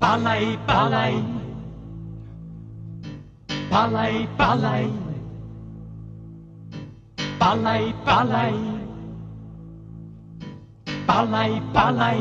পালাই পালাই পালাই পালাই পালাই পালাই পালাই পালাই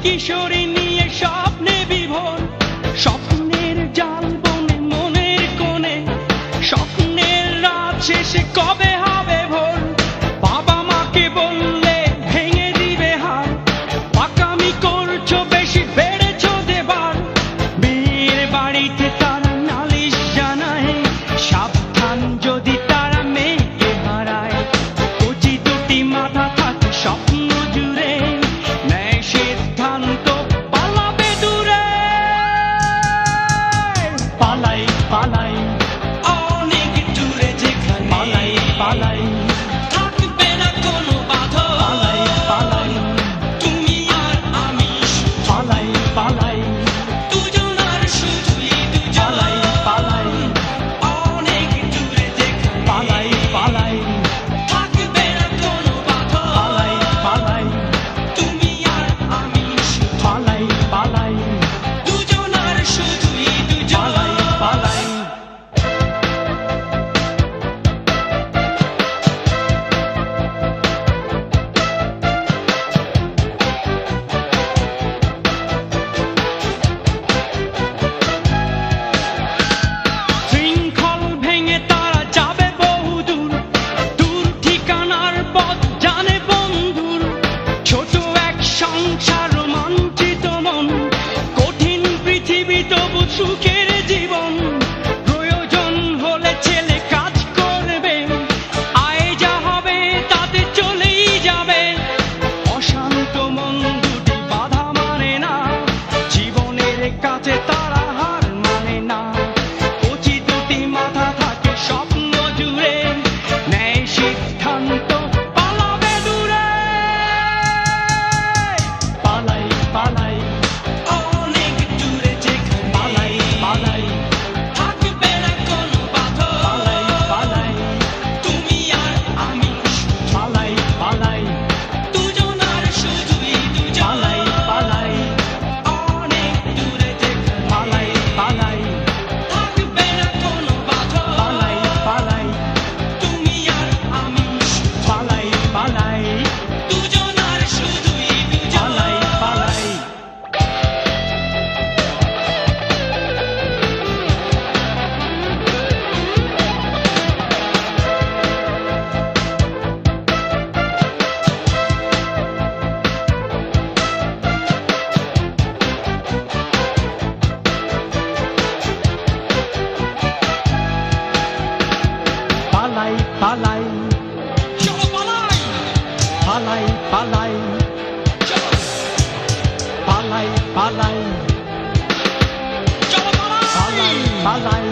কিশোরী নিয়ে স্বপ্নে বিভোর, স্বপ্নের জাল বনে মনের কোণে, স্বপ্নের রাত শেষে কবে হবে ভোর। বাবা মাকে বললে ভেঙে দিবে হার, পাকামি করছো বেশি বেড়েছো দেবার। বিয়ের বাড়িতে তারা নালিশ জানায়, সাবধান যদি তারা মেয়েকে হারায়। কচি দুটি মাথা থাকে স্বপ্ন জুড়ে, নেয় সিদ্ধান্ত পালাবে দূরে। পালাই পালাই অনেক দূরে যেখানে, পালাই পালাই থাকবে না কোনো বাধা। পালাই পালাই তুমি আর আমি, পালাই পালাই দুজন আর শুধুই দুজন। পালাই পালাই অনেক দূরে যেখানে, পালাই পালাই থাকবে না কোনো বাধা। পালাই পালাই তুমি আর আমি, পালাই পালাই দুজন আর শুধুই দুজন। পালাই পালাই শৃঙ্খল ভেঙে তারা যাবে বহুদূর, দূর ঠিকানার পথ জানে বন্ধুর। ছোট এক সংসার রোমাঞ্চিত মন, কঠিন পৃথিবী তবু সুখের জীবন। প্রয়োজন হলে ছেলে কাজ করবে, আয় যা হবে তাতে চলেই যাবে। অশান্ত মন দুটি বাধা মানে না, জীবনের কাছে তারা হার মানে না। কচি দুটি মাথা থাকে স্বপ্ন জুড়ে, নেয় সিদ্ধান্ত পালাবে দূরে। পালাই পালাই অনেক দূরে যেখানে, পালাই পালাই থাকবে না কোনো বাধা। পালাই পালাই তুমি আর আমি, পালাই পালাই দুজন আর শুধুই দুজন। পালাই পালাই অনেক দূরে যেখানে, পালাই পালাই থাকবে না কোনো বাধা। পালাই পালাই তুমি আর আমি, পালাই পালাই দুজন আর শুধুই দুজন। পালাই পালাই পালাই পালাই চলো পালাই, পালাই পালাই চলো পালাই পালাই চলো পালাই, পালাই পালাই